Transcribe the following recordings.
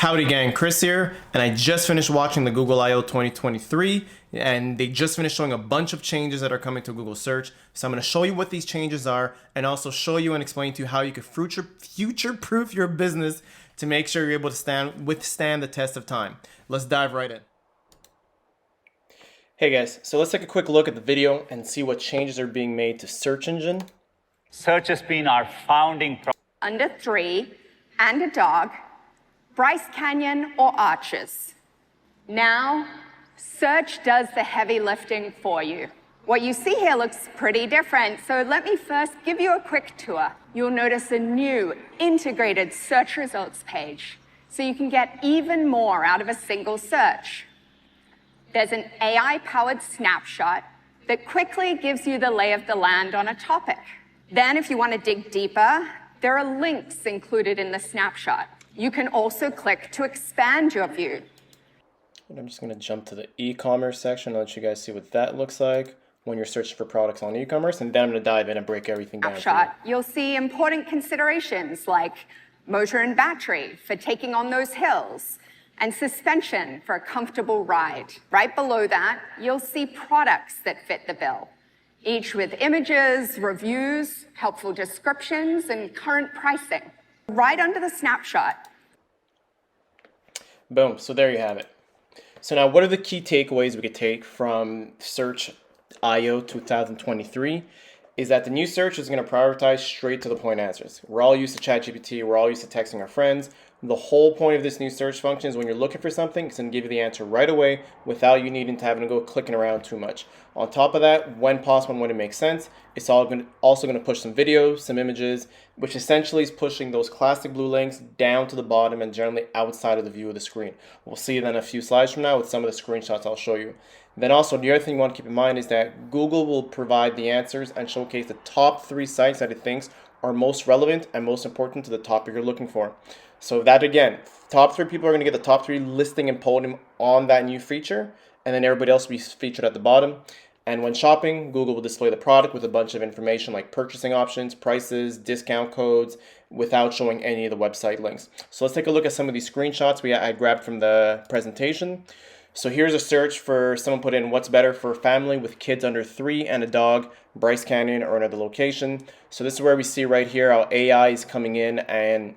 Howdy gang, Chris here, and I just finished watching the Google I/O 2023, and they just finished showing a bunch of changes that are coming to Google search. So I'm going to show you what these changes are, and also show you and explain to you how you can future-proof your business to make sure you're able to withstand the test of time. Let's dive right in. Hey guys, so let's take a quick look at the video and see what changes are being made to search engine. Search has been our founding under 3 and a dog, Bryce Canyon or Arches. Now, search does the heavy lifting for you. What you see here looks pretty different, so let me first give you a quick tour. You'll notice a new integrated search results page, so you can get even more out of a single search. There's an AI-powered snapshot that quickly gives you the lay of the land on a topic. Then, if you want to dig deeper, there are links included in the snapshot. You can also click to expand your view. And I'm just going to jump to the e-commerce section and let you guys see what that looks like when you're searching for products on e-commerce. And then I'm going to dive in and break everything down. Snapshot. You'll see important considerations like motor and battery for taking on those hills, and suspension for a comfortable ride. Right below that, you'll see products that fit the bill, each with images, reviews, helpful descriptions, and current pricing. Right under the snapshot. Boom, so there you have it. So now what are the key takeaways we could take from Search I/O 2023 is that the new search is going to prioritize straight to the point answers. We're all used to ChatGPT, we're all used to texting our friends. The whole point of this new search function is when you're looking for something, it's going to give you the answer right away without you needing to having to go clicking around too much. On top of that, when possible and when it makes sense, it's also going to push some videos, some images, which essentially is pushing those classic blue links down to the bottom and generally outside of the view of the screen. We'll see then a few slides from now with some of the screenshots I'll show you. Then also, the other thing you want to keep in mind is that Google will provide the answers and showcase the top 3 sites that it thinks are most relevant and most important to the topic you're looking for. So that again, top 3 people are going to get the top 3 listing and podium on that new feature, and then everybody else will be featured at the bottom. And when shopping, Google will display the product with a bunch of information like purchasing options, prices, discount codes, without showing any of the website links. So let's take a look at some of these screenshots I grabbed from the presentation. So here's a search for someone put in what's better for a family with kids under 3 and a dog, Bryce Canyon or another location. So this is where we see right here how AI is coming in and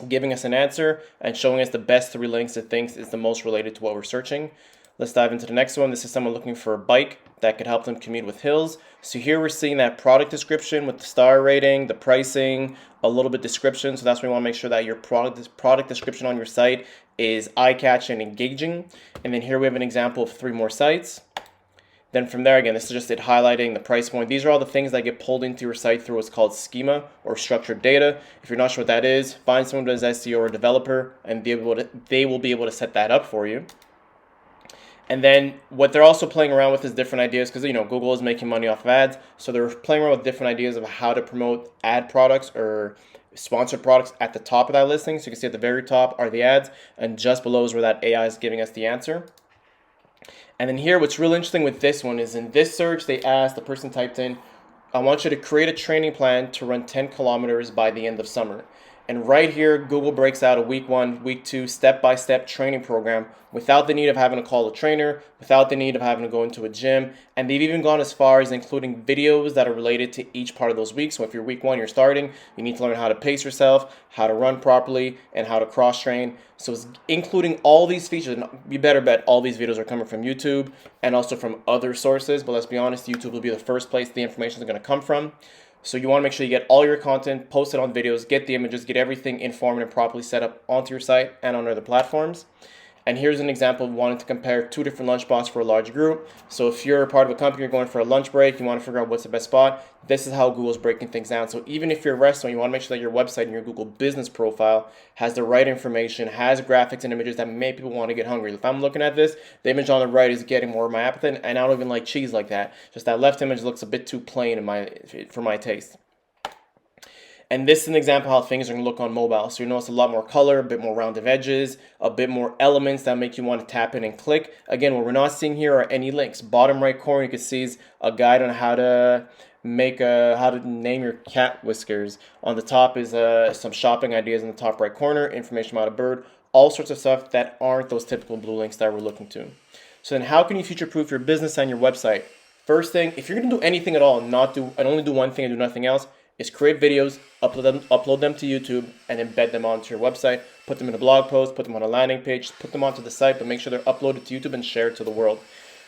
giving us an answer and showing us the best 3 links it thinks is the most related to what we're searching. Let's dive into the next one. This is someone looking for a bike that could help them commute with hills. So here we're seeing that product description with the star rating, the pricing, a little bit description. So that's why we want to make sure that your product description on your site is eye-catching and engaging. And then here we have an example of 3 more sites. Then from there, again, this is just it highlighting the price point. These are all the things that get pulled into your site through what's called schema or structured data. If you're not sure what that is, find someone who does SEO or a developer, and they will be able to set that up for you. And then what they're also playing around with is different ideas because, Google is making money off of ads. So they're playing around with different ideas of how to promote ad products or sponsored products at the top of that listing. So you can see at the very top are the ads, and just below is where that AI is giving us the answer. And then here, what's real interesting with this one is in this search, they asked, the person typed in, I want you to create a training plan to run 10 kilometers by the end of summer. And right here, Google breaks out a week 1, week 2, step-by-step training program without the need of having to call a trainer, without the need of having to go into a gym. And they've even gone as far as including videos that are related to each part of those weeks. So if you're week 1, you're starting, you need to learn how to pace yourself, how to run properly, and how to cross-train. So it's including all these features. And you better bet all these videos are coming from YouTube and also from other sources. But let's be honest, YouTube will be the first place the information is going to come from. So you want to make sure you get all your content posted on videos, get the images, get everything informed and properly set up onto your site and on other platforms. And here's an example of wanting to compare 2 different lunch spots for a large group. So if you're a part of a company, you're going for a lunch break, you want to figure out what's the best spot, this is how Google's breaking things down. So even if you're a restaurant, you want to make sure that your website and your Google business profile has the right information, has graphics and images that make people want to get hungry. If I'm looking at this, the image on the right is getting more of my appetite, and I don't even like cheese like that. Just that left image looks a bit too plain for my taste. And this is an example of how things are going to look on mobile. So you notice a lot more color, a bit more rounded edges, a bit more elements that make you want to tap in and click. Again, what we're not seeing here are any links. Bottom right corner, you can see is a guide on how to how to name your cat whiskers. On the top is some shopping ideas in the top right corner, information about a bird. all sorts of stuff that aren't those typical blue links that we're looking to. So then how can you future-proof your business and your website? First thing, if you're gonna do anything at all and only do one thing and do nothing else, is create videos, upload them to YouTube, and embed them onto your website. Put them in a blog post, put them on a landing page, put them onto the site, but make sure they're uploaded to YouTube and shared to the world.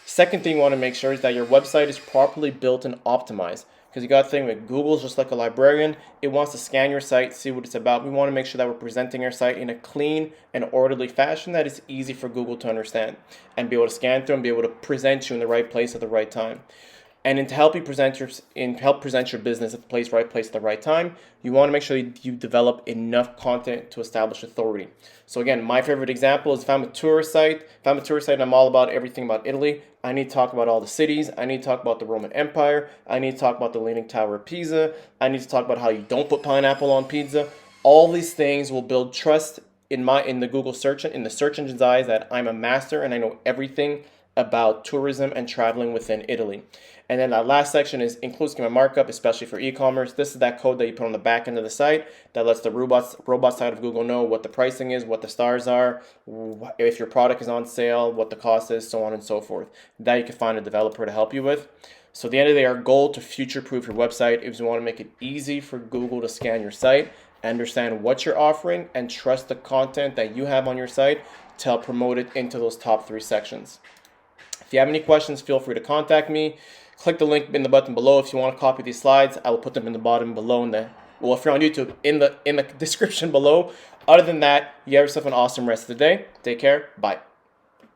Second thing you want to make sure is that your website is properly built and optimized. Because you got to think with Google's just like a librarian, it wants to scan your site, see what it's about. We want to make sure that we're presenting our site in a clean and orderly fashion that is easy for Google to understand and be able to scan through and be able to present you in the right place at the right time. And to help present your business at the right place at the right time, you want to make sure you develop enough content to establish authority. So again, my favorite example is if I'm a tourist site and I'm all about everything about Italy, I need to talk about all the cities, I need to talk about the Roman Empire, I need to talk about the Leaning Tower of Pisa, I need to talk about how you don't put pineapple on pizza. All these things will build trust in the Google search engine's eyes that I'm a master and I know everything about tourism and traveling within Italy. And then that last section is include schema markup, especially for e-commerce. This is that code that you put on the back end of the site that lets the robot side of Google know what the pricing is, what the stars are, if your product is on sale, what the cost is, so on and so forth. That you can find a developer to help you with. So at the end of the day, our goal to future-proof your website is we want to make it easy for Google to scan your site, understand what you're offering, and trust the content that you have on your site to help promote it into those top 3 sections. If you have any questions, feel free to contact me. Click the link in the button below if you want to copy these slides. I will put them in the bottom below if you're on YouTube, in the description below. Other than that, you have yourself an awesome rest of the day. Take care. Bye.